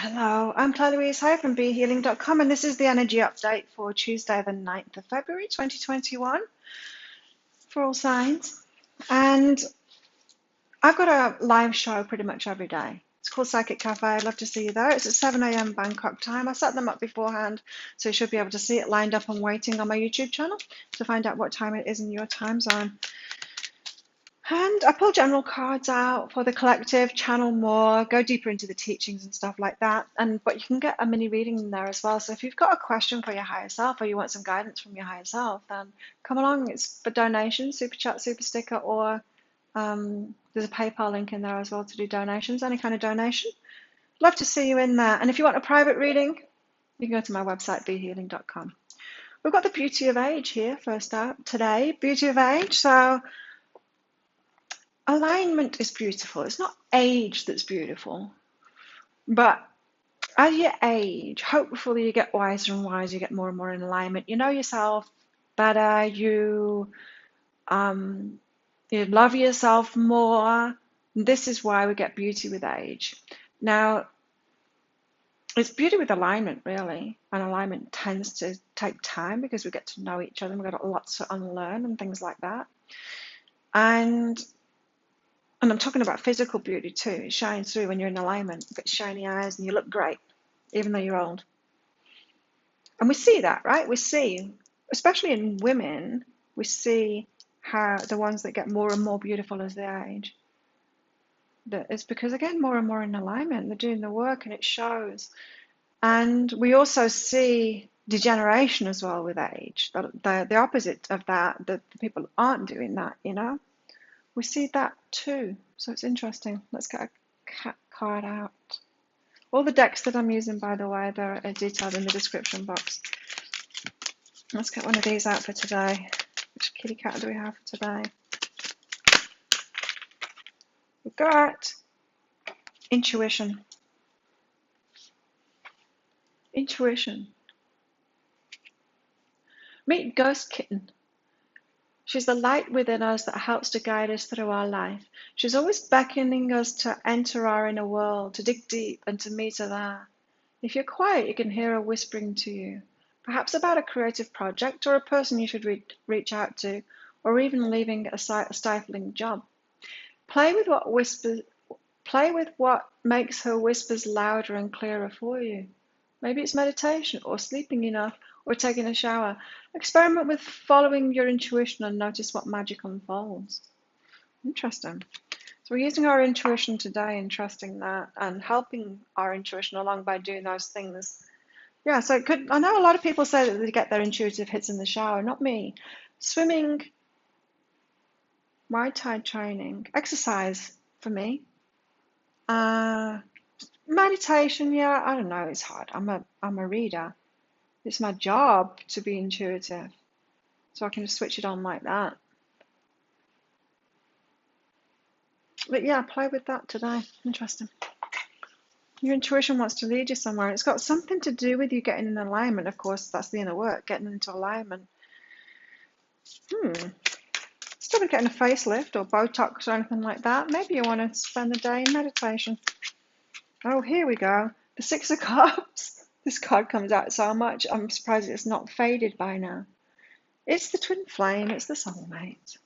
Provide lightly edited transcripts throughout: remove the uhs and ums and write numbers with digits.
Hello, I'm Claire Louise Hay from BeHealing.com, and this is the energy update for Tuesday, the 9th of February 2021 for all signs. And I've got a live show pretty much every day. It's called Psychic Cafe. I'd love to see you there. It's at 7 a.m. Bangkok time. I set them up beforehand, so you should be able to see it lined up and waiting on my YouTube channel to find out what time it is in your time zone. And I pull general cards out for the collective, channel more, go deeper into the teachings and stuff like that. But you can get a mini reading in there as well. So if you've got a question for your higher self or you want some guidance from your higher self, then come along. It's for donations, super chat, super sticker, or there's a PayPal link in there as well to do donations, any kind of donation. Love to see you in there. And if you want a private reading, you can go to my website, behealing.com. We've got the beauty of age here first out today. Beauty of age. So alignment is beautiful. It's not age that's beautiful, but as you age, hopefully you get wiser and wiser, you get more and more in alignment. You know yourself better, you love yourself more. This is why we get beauty with age. Now, it's beauty with alignment, really, and alignment tends to take time because we get to know each other and we've got lots to unlearn and things like that. And I'm talking about physical beauty too. It shines through when you're in alignment. You've got shiny eyes and you look great, even though you're old. And we see that, right? We see, especially in women, we see how the ones that get more and more beautiful as they age. It's because, again, more and more in alignment. They're doing the work and it shows. And we also see degeneration as well with age. The opposite of that, the people aren't doing that, you know? We see that too, so it's interesting. Let's get a cat card out. All the decks that I'm using, by the way, they're detailed in the description box. Let's get one of these out for today. Which kitty cat do we have for today? We've got intuition. Intuition. Meet Ghost Kitten. She's the light within us that helps to guide us through our life. She's always beckoning us to enter our inner world, to dig deep and to meet her there. If you're quiet, you can hear her whispering to you, perhaps about a creative project or a person you should reach out to, or even leaving a stifling job. Play with what makes her whispers louder and clearer for you. Maybe it's meditation or sleeping enough or taking a shower. Experiment with following your intuition and notice what magic unfolds. Interesting. So we're using our intuition today and trusting that and helping our intuition along by doing those things. Yeah, so I know a lot of people say that they get their intuitive hits in the shower. Not me. Swimming, Muay Thai training, exercise for me. Meditation, yeah, I don't know, it's hard. I'm a reader. It's my job to be intuitive. So I can just switch it on like that. But yeah, play with that today. Interesting. Your intuition wants to lead you somewhere. It's got something to do with you getting in alignment. Of course, that's the inner work, getting into alignment. Instead of getting a facelift or Botox or anything like that, maybe you want to spend the day in meditation. Oh, here we go. The Six of Cups. This card comes out so much, I'm surprised it's not faded by now. It's the twin flame. It's the soulmate.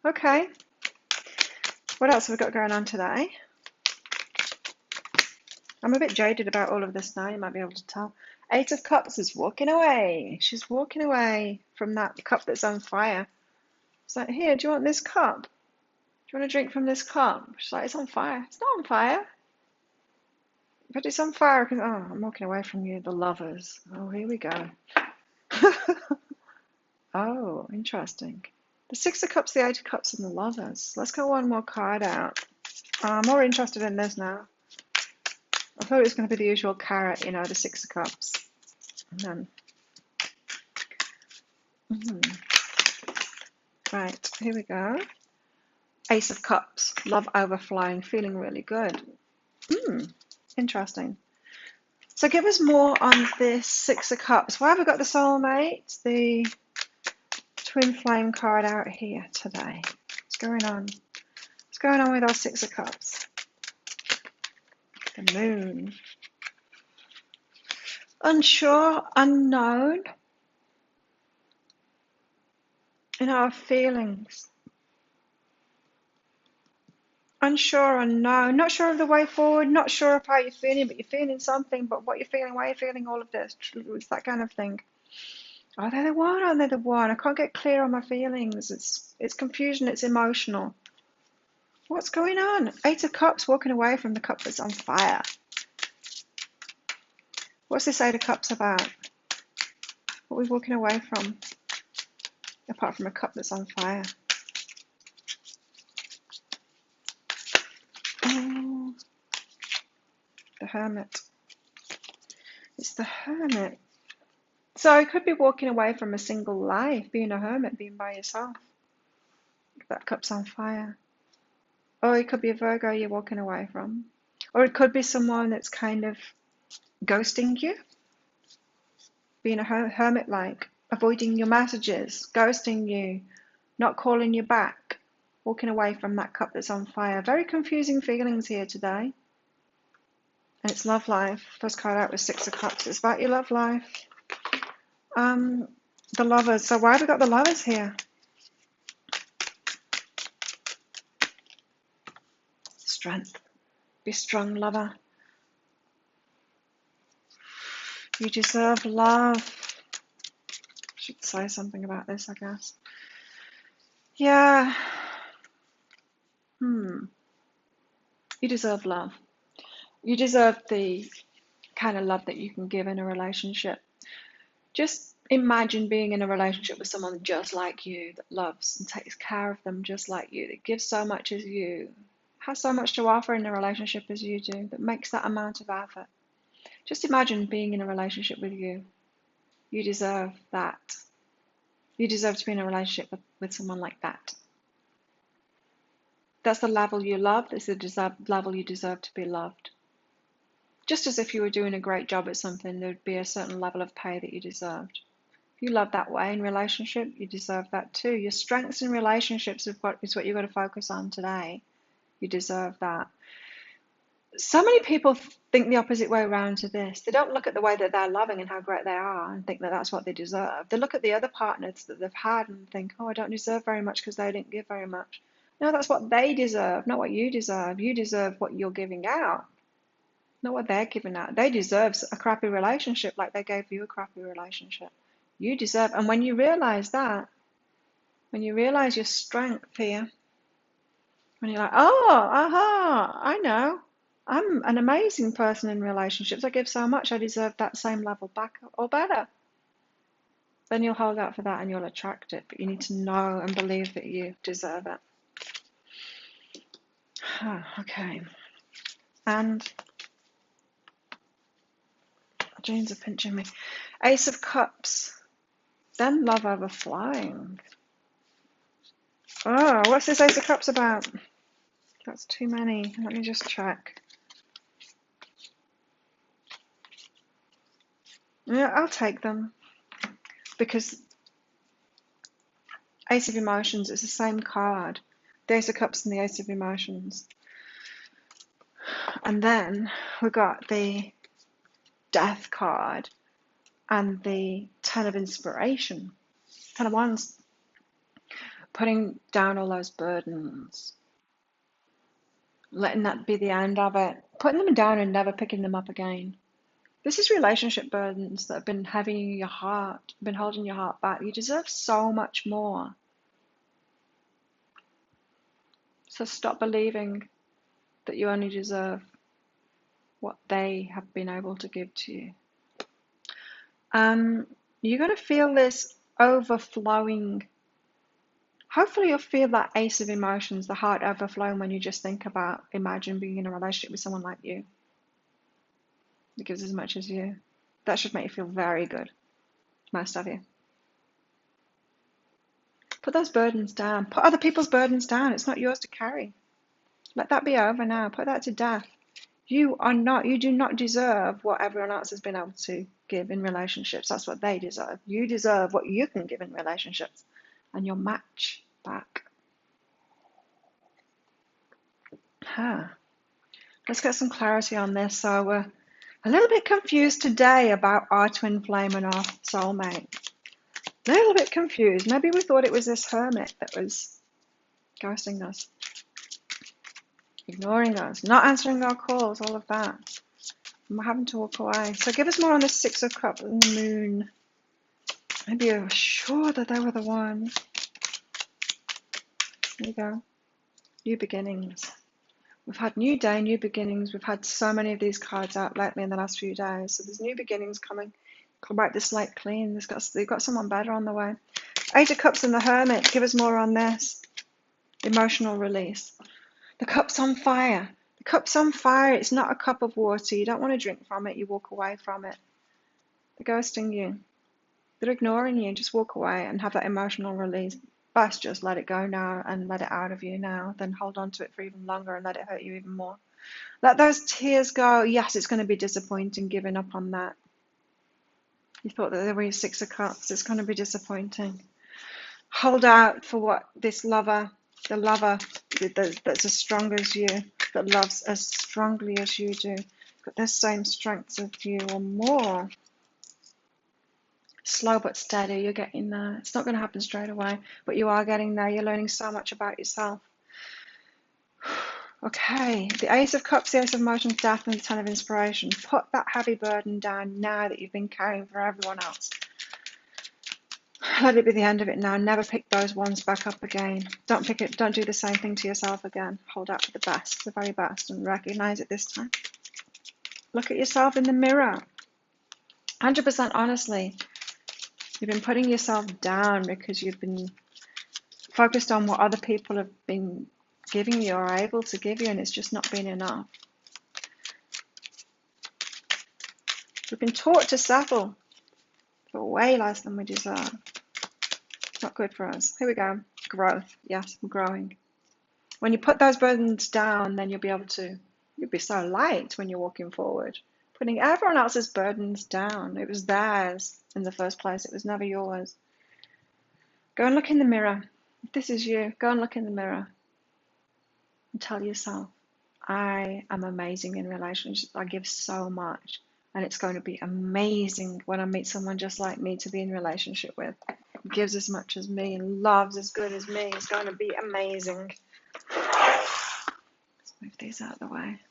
Okay. What else have we got going on today? I'm a bit jaded about all of this now, you might be able to tell. Eight of Cups is walking away. She's walking away from that cup that's on fire. It's like, here, do you want this cup? Do you want to drink from this cup? She's like, it's on fire. It's not on fire. But it's on fire. Oh, I'm walking away from you, the Lovers. Oh, here we go. Oh, interesting. The Six of Cups, the Eight of Cups, and the Lovers. Let's go one more card out. I'm more interested in this now. I thought it was going to be the usual carrot, you know, the Six of Cups. And then, right, here we go. Ace of Cups, love overflowing, feeling really good. Interesting. So give us more on this Six of Cups. Why have we got the soulmate, the twin flame card out here today? What's going on? What's going on with our Six of Cups? The Moon. Unsure, unknown in our feelings. Unsure, unknown, not sure of the way forward, not sure of how you're feeling, but you're feeling something, but what you're feeling, why you're feeling, all of this. It's that kind of thing. Are they the one? Are they the one? I can't get clear on my feelings. It's confusion, it's emotional. What's going on? Eight of Cups, walking away from the cup that's on fire. What's this Eight of Cups about? What are we walking away from? Apart from a cup that's on fire. Oh, the Hermit. It's the Hermit. So I could be walking away from a single life, being a hermit, being by yourself. That cup's on fire. Or it could be a Virgo you're walking away from. Or it could be someone that's kind of ghosting you, being a hermit-like, avoiding your messages, ghosting you, not calling you back, walking away from that cup that's on fire. Very confusing feelings here today. And it's love life. First card out was Six of Cups. It's about your love life. The Lovers. So why have we got the Lovers here? Strength. Be strong, lover. You deserve love. Should say something about this, I guess. Yeah. You deserve love. You deserve the kind of love that you can give in a relationship. Just imagine being in a relationship with someone just like you, that loves and takes care of them just like you, that gives so much as you, has so much to offer in a relationship as you do, that makes that amount of effort. Just imagine being in a relationship with you. You deserve that. You deserve to be in a relationship with someone like that. That's the level you love. It's the level you deserve to be loved. Just as if you were doing a great job at something, there would be a certain level of pay that you deserved. If you love that way in relationship, you deserve that too. Your strengths in relationships is what you've got to focus on today. You deserve that. So many people think the opposite way around to this. They don't look at the way that they're loving and how great they are and think that that's what they deserve. They look at the other partners that they've had and think, oh, I don't deserve very much because they didn't give very much. No, that's what they deserve, not what you deserve. You deserve what you're giving out, not what they're giving out. They deserve a crappy relationship like they gave you a crappy relationship. You deserve, and when you realize that, when you realize your strength here, when you're like, oh, aha, I know. I'm an amazing person in relationships. I give so much, I deserve that same level back or better. Then you'll hold out for that and you'll attract it. But you need to know and believe that you deserve it. Okay. And jeans are pinching me. Ace of Cups. Then love overflowing. Oh, what's this Ace of Cups about? That's too many. Let me just check. Yeah, I'll take them. Because Ace of Emotions is the same card. The Ace of Cups and the Ace of Emotions. And then we got the Death card and the Ten of Inspiration. Ten of Wands. Putting down all those burdens. Letting that be the end of it. Putting them down and never picking them up again. This is relationship burdens that have been heavy in your heart, been holding your heart back. You deserve so much more. So stop believing that you only deserve what they have been able to give to you. You're going to feel this overflowing. Hopefully you'll feel that Ace of Emotions, the heart overflowing when you just think about, imagine being in a relationship with someone like you. That gives as much as you. That should make you feel very good. Most of you. Put those burdens down. Put other people's burdens down. It's not yours to carry. Let that be over now. Put that to death. You do not deserve what everyone else has been able to give in relationships. That's what they deserve. You deserve what you can give in relationships. And you'll match back. Let's get some clarity on this. So we're a little bit confused today about our twin flame and our soulmate. A little bit confused. Maybe we thought it was this hermit that was ghosting us, ignoring us, not answering our calls, all of that. And we're having to walk away. So give us more on the Six of Cups and the Moon. Maybe you're sure that they were the ones. There you go. New beginnings. We've had new day, new beginnings. We've had so many of these cards out lately in the last few days. So there's new beginnings coming. Wipe the slate clean. They've got someone better on the way. Eight of Cups and the Hermit. Give us more on this. Emotional release. The cup's on fire. The cup's on fire. It's not a cup of water. You don't want to drink from it. You walk away from it. They're ghosting you. They're ignoring you. Just walk away and have that emotional release. Best just let it go now and let it out of you now. Then hold on to it for even longer and let it hurt you even more. Let those tears go. Yes, it's going to be disappointing giving up on that. You thought that there were your Six of Cups. It's going to be disappointing. Hold out for what this lover, the lover that's as strong as you, that loves as strongly as you do, got the same strengths of you or more. Slow but steady, you're getting there. It's not going to happen straight away, but you are getting there. You're learning so much about yourself. Okay, the Ace of Cups, the Ace of Emotions, Death, and the Ten of Inspiration. Put that heavy burden down now that you've been carrying for everyone else. Let it be the end of it now. Never pick those ones back up again. Don't pick it. Don't do the same thing to yourself again. Hold out for the best, the very best, and recognize it this time. Look at yourself in the mirror. 100% honestly. You've been putting yourself down because you've been focused on what other people have been giving you or are able to give you, and it's just not been enough. We've been taught to settle for way less than we deserve. It's not good for us. Here we go. Growth. Yes, we're growing. When you put those burdens down, then you'll be so light when you're walking forward. Putting everyone else's burdens down. It was theirs in the first place. It was never yours. Go and look in the mirror. If this is you, go and look in the mirror and tell yourself, I am amazing in relationships. I give so much. And it's going to be amazing when I meet someone just like me to be in relationship with. Gives as much as me and loves as good as me. It's going to be amazing. Let's move these out of the way.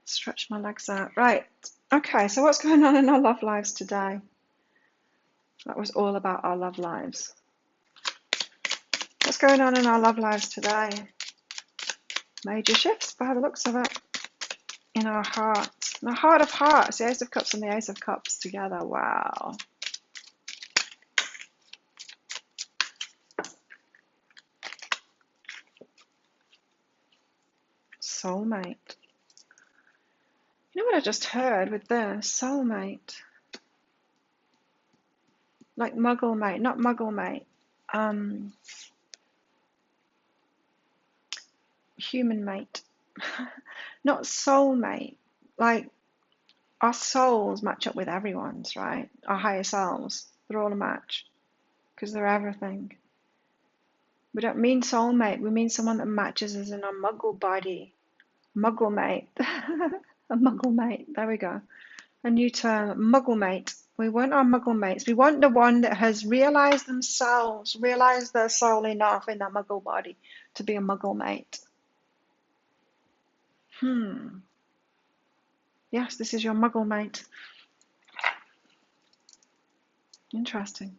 Stretch my legs out. Right. Okay, so what's going on in our love lives today? That was all about our love lives. What's going on in our love lives today? Major shifts by the looks of it. In our hearts. In our heart of hearts. The Ace of Cups and the Ace of Cups together. Wow. Soulmate. You know what I just heard with this? Soulmate. Like muggle mate, not muggle mate. Human mate. Not soulmate. Like our souls match up with everyone's, right? Our higher selves. They're all a match. Because they're everything. We don't mean soulmate. We mean someone that matches us in our muggle body. Muggle mate. A muggle mate. There we go. A new term. Muggle mate. We want our muggle mates. We want the one that has realized themselves, realized their soul enough in that muggle body to be a muggle mate. Yes, this is your muggle mate. Interesting.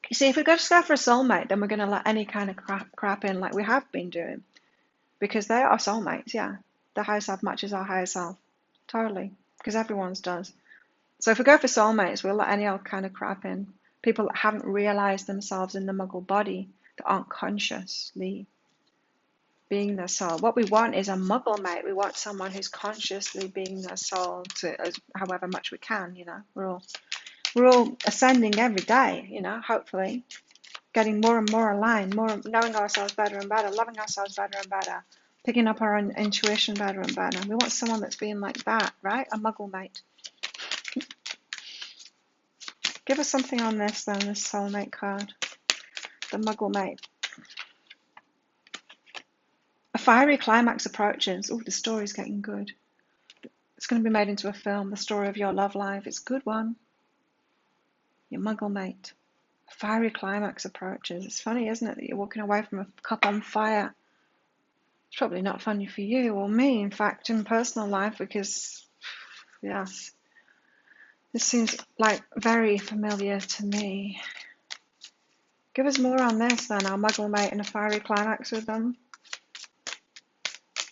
You see, if we just go for a soulmate, then we're going to let any kind of crap in like we have been doing. Because they are soulmates, yeah. The higher self matches our higher self. Totally. Because everyone's does. So if we go for soulmates, we'll let any old kind of crap in. People that haven't realized themselves in the muggle body, that aren't consciously being their soul. What we want is a muggle mate. We want someone who's consciously being their soul to however much we can, you know. We're all ascending every day, you know, hopefully. Getting more and more aligned, more knowing ourselves better and better, loving ourselves better and better, picking up our own intuition better and better. We want someone that's being like that, right? A muggle mate. Give us something on this then, this soulmate card. The muggle mate. A fiery climax approaches. Oh, the story's getting good. It's going to be made into a film, the story of your love life. It's a good one. Your muggle mate. A fiery climax approaches. It's funny, isn't it, that you're walking away from a cup on fire. It's probably not funny for you or me, in fact, in personal life, because, yes, this seems like very familiar to me. Give us more on this then, our muggle mate and a fiery climax with them.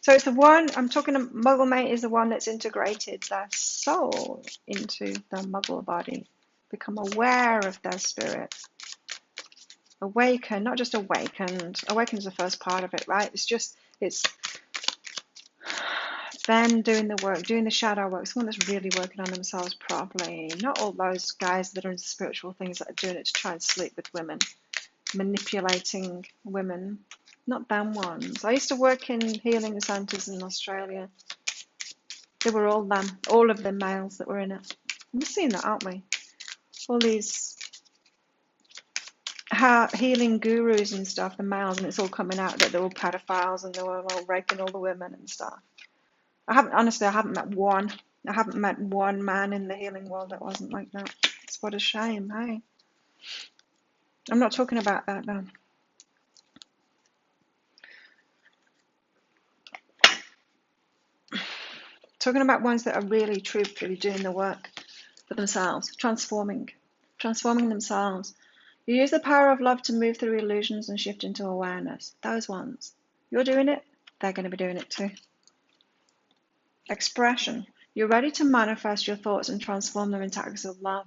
So it's the one, I'm talking, muggle mate is the one that's integrated their soul into their muggle body. Become aware of their spirit. Awaken, not just awakened. Awakened is the first part of it, right? It's them doing the work, doing the shadow work, someone that's really working on themselves properly. Not all those guys that are into spiritual things that are doing it to try and sleep with women, manipulating women. Not them ones. I used to work in healing centres in Australia. They were all them, all of the males that were in it. We've seen that, aren't we? All these healing gurus and stuff, the males, and it's all coming out that they're all pedophiles and they were all raping all the women and stuff. I haven't met one. I haven't met one man in the healing world that wasn't like that. It's what a shame, hey? I'm not talking about that though. Talking about ones that are really, truthfully doing the work for themselves, transforming themselves. You use the power of love to move through illusions and shift into awareness. Those ones. You're doing it, they're going to be doing it too. Expression. You're ready to manifest your thoughts and transform them into acts of love.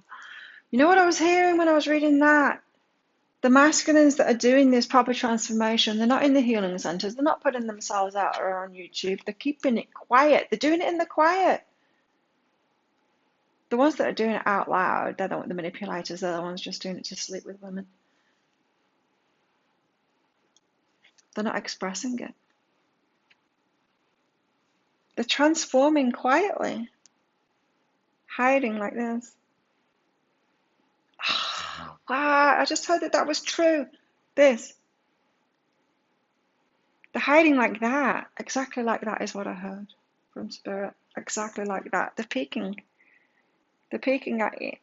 You know what I was hearing when I was reading that? The masculines that are doing this proper transformation, they're not in the healing centers. They're not putting themselves out or on YouTube. They're keeping it quiet. They're doing it in the quiet. The ones that are doing it out loud, they're the manipulators. They're the ones just doing it to sleep with women. They're not expressing it. They're transforming quietly, hiding like this. Wow, I just heard that was true. This. They're hiding like that. Exactly like that is what I heard from Spirit. Exactly like that. They're peeking. They're peeking at you.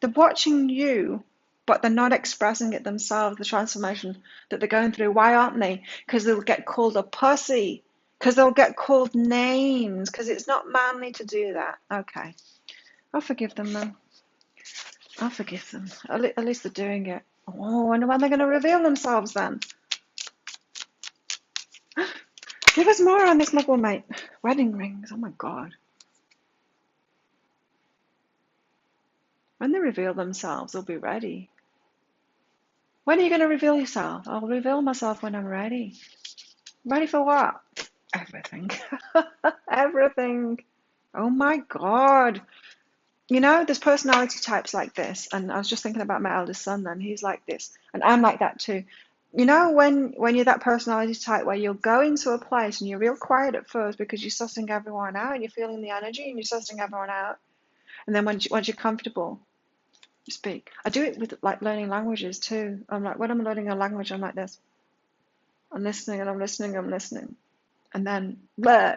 They're watching you, but they're not expressing it themselves, the transformation that they're going through. Why aren't they? Because they'll get called a pussy. Because they'll get called names. Because it's not manly to do that. Okay. I'll forgive them then. I'll forgive them. At least they're doing it. Oh, I wonder when they're going to reveal themselves then. Give us more on this muggle mate. Wedding rings. Oh my God. When they reveal themselves, they'll be ready. When are you going to reveal yourself? I'll reveal myself when I'm ready. Ready for what? Everything. Everything. Oh my God. You know, there's personality types like this. And I was just thinking about my eldest son then. He's like this. And I'm like that too. You know, when you're that personality type where you'll go into a place and you're real quiet at first because you're sussing everyone out and you're feeling the energy and you're sussing everyone out. And then once you're comfortable, you speak. I do it with like learning languages too. I'm like, when I'm learning a language, I'm like this. I'm listening and I'm listening, I'm listening. And then I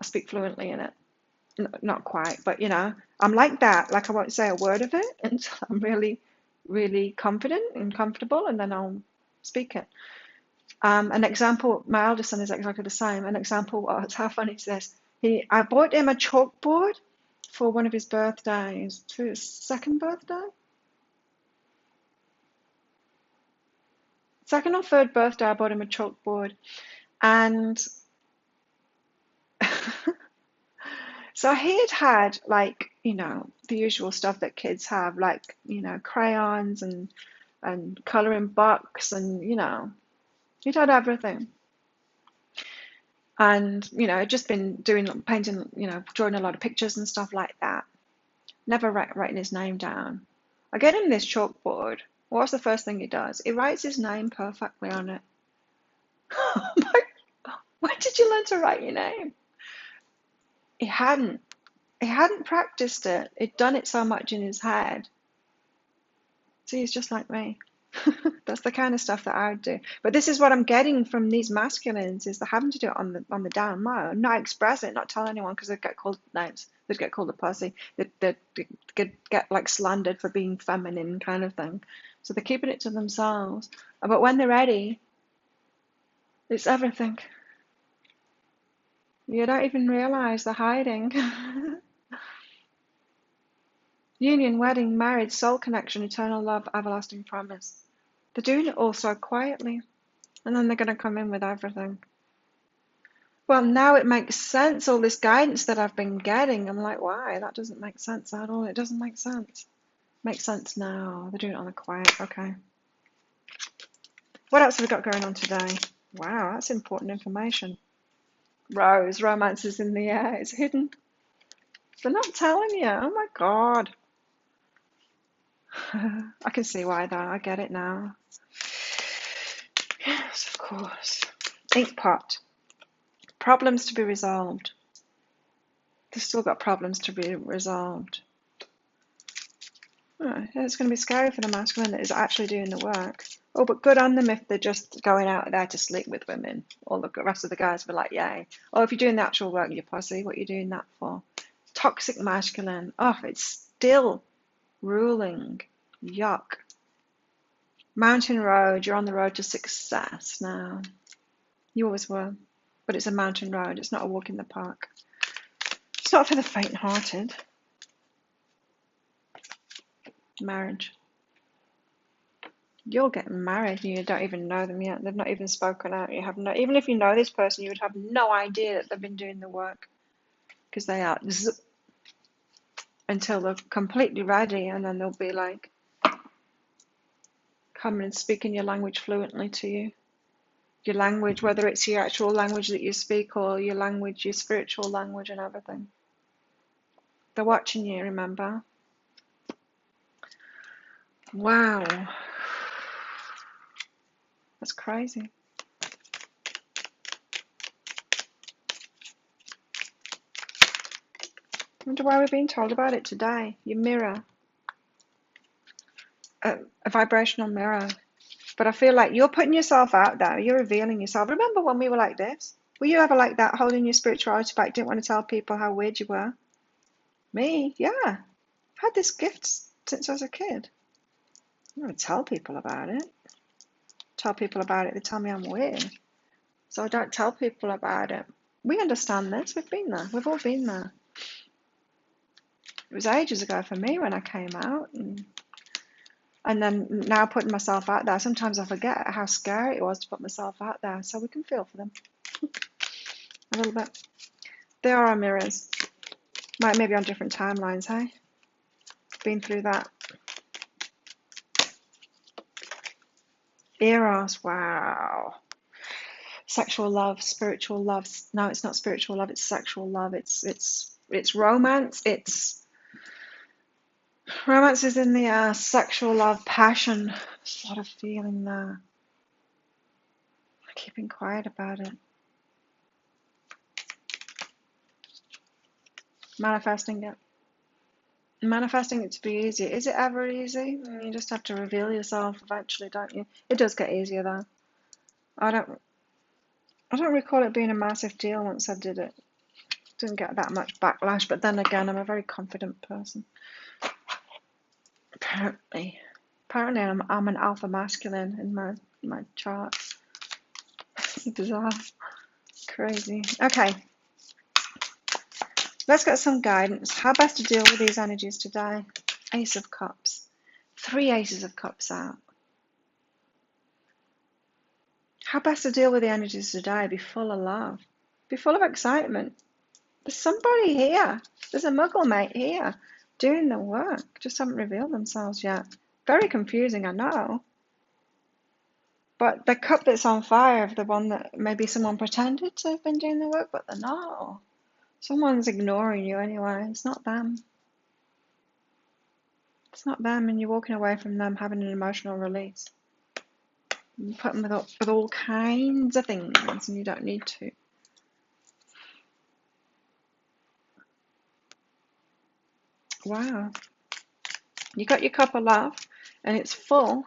speak fluently in it. Not quite, but you know, I'm like that. Like I won't say a word of it until I'm really, really confident and comfortable, and then I'll speak it. An example, my eldest son is exactly the same. An example, how funny is this? I bought him a chalkboard for one of his birthdays, to his second birthday? Second or third birthday, I bought him a chalkboard. And so he had like, you know, the usual stuff that kids have, like, you know, crayons and coloring books and, you know, he'd had everything. And, you know, just been doing painting, you know, drawing a lot of pictures and stuff like that. Never writing his name down. I get him this chalkboard. What's the first thing he does? He writes his name perfectly on it. When did you learn to write your name? He hadn't. He hadn't practiced it. He'd done it so much in his head. See, he's just like me. That's the kind of stuff that I would do. But this is what I'm getting from these masculines, is they're having to do it on the down low, not express it, not tell anyone, because they'd get called names. They'd get called a pussy. They'd get like slandered for being feminine kind of thing. So they're keeping it to themselves. But when they're ready, it's everything. You don't even realize they're hiding. Union, wedding, marriage, soul connection, eternal love, everlasting promise. They're doing it all so quietly, and then they're going to come in with everything. Well, now it makes sense, all this guidance that I've been getting. I'm like, why? That doesn't make sense at all. It doesn't make sense. Makes sense now. They're doing it on the quiet. Okay. What else have we got going on today? Wow, that's important information. Rose, romance is in the air. It's hidden. They're not telling you. Oh my God. I can see why though. I get it now. Yes, of course. Ink pot. Problems to be resolved. They've still got problems to be resolved. Oh, it's going to be scary for the masculine that is actually doing the work. Oh, but good on them if they're just going out there to sleep with women. All the rest of the guys will be like, yay. Or if you're doing the actual work, you pussy, what are you doing that for? Toxic masculine. Oh, it's still ruling. Yuck. Mountain road. You're on the road to success now. You always were. But it's a mountain road. It's not a walk in the park. It's not for the faint-hearted. Marriage. You're getting married and you don't even know them yet. They've not even spoken out. You have no, even if you know this person, you would have no idea that they've been doing the work, because they are until they're completely ready, and then they'll be like coming and speaking your language fluently to you. Your language, whether it's your actual language that you speak or your language, your spiritual language and everything. They're watching you, remember? Wow. That's crazy. I wonder why we're being told about it today. Your mirror. A vibrational mirror. But I feel like you're putting yourself out there. You're revealing yourself. Remember when we were like this? Were you ever like that, holding your spirituality back, didn't want to tell people how weird you were? Me? Yeah. I've had this gift since I was a kid. I don't tell people about it. Tell people about it, they tell me I'm weird. So I don't tell people about it. We understand this. We've been there. We've all been there. It was ages ago for me when I came out. And then now putting myself out there, sometimes I forget how scary it was to put myself out there. So we can feel for them a little bit. They are our mirrors. Maybe on different timelines, hey? Been through that. Eros, wow. Sexual love, spiritual love. No, it's not spiritual love, it's sexual love. It's romance. Romance is in the sexual love, passion. There's a lot of feeling there. Keeping quiet about it. Manifesting it. Manifesting it to be easy. Is it ever easy? You just have to reveal yourself eventually, don't you? It does get easier though. I don't recall it being a massive deal once I did it. Didn't get that much backlash, but then again, I'm a very confident person. Apparently I'm an alpha masculine in my chart. It's bizarre. Crazy. Okay. Let's get some guidance. How best to deal with these energies today? Ace of Cups. 3 Aces of Cups out. How best to deal with the energies today? Be full of love. Be full of excitement. There's somebody here. There's a muggle mate here doing the work. Just haven't revealed themselves yet. Very confusing, I know. But the cup that's on fire of the one that maybe someone pretended to have been doing the work, but they're not. Someone's ignoring you anyway. It's not them. It's not them, and you're walking away from them having an emotional release. You put them with all kinds of things, and you don't need to. Wow. You got your cup of love, and it's full.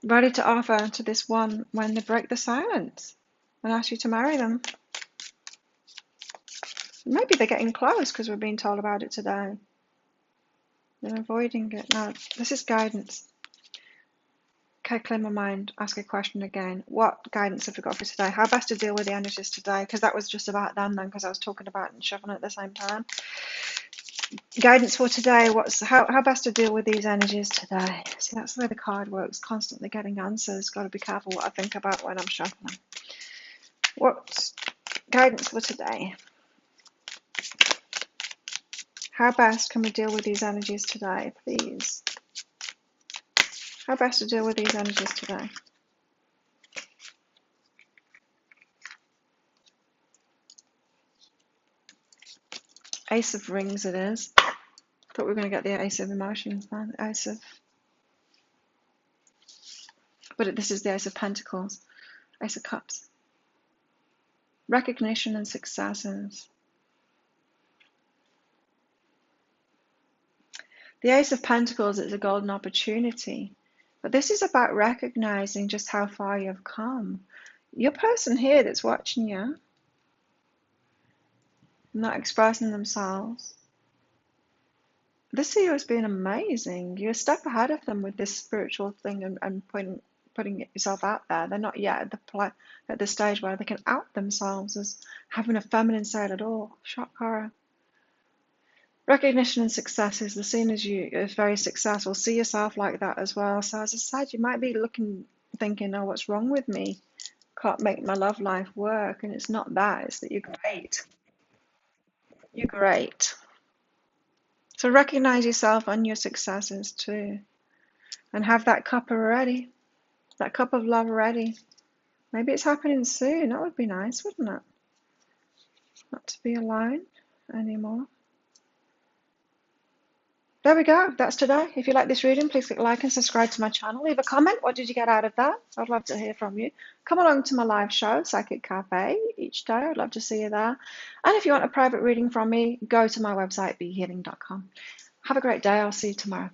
ready to offer to this one when they break the silence and ask you to marry them. Maybe they're getting close because we're being told about it today. They're avoiding it. No, this is guidance. Okay, clear my mind, ask a question again. What guidance have we got for today? How best to deal with the energies today? Because that was just about them then, because I was talking about it and shuffling at the same time. Guidance for today, how best to deal with these energies today? See, that's the way the card works, constantly getting answers. Got to be careful what I think about when I'm shuffling. What's guidance for today? How best can we deal with these energies today, please? How best to deal with these energies today? Ace of Rings it is. Thought we were going to get the Ace of Emotions then. Ace of... But this is the Ace of Pentacles. Ace of Cups. Recognition and successes. The Ace of Pentacles is a golden opportunity. But this is about recognizing just how far you've come. Your person here that's watching you, not expressing themselves, they see you as being amazing. You're a step ahead of them with this spiritual thing and putting yourself out there. They're not yet at the stage where they can out themselves as having a feminine side at all. Shock horror. Recognition and success is the seen as you as very successful. See yourself like that as well. So as I said, you might be thinking, oh, what's wrong with me? Can't make my love life work. And it's not that, it's that you're great. You're great. So recognize yourself and your successes too. And have that cup ready. That cup of love ready. Maybe it's happening soon. That would be nice, wouldn't it? Not to be alone anymore. There we go. That's today. If you like this reading, please click like and subscribe to my channel. Leave a comment. What did you get out of that? I'd love to hear from you. Come along to my live show, Psychic Cafe, each day. I'd love to see you there. And if you want a private reading from me, go to my website, behealing.com. Have a great day. I'll see you tomorrow.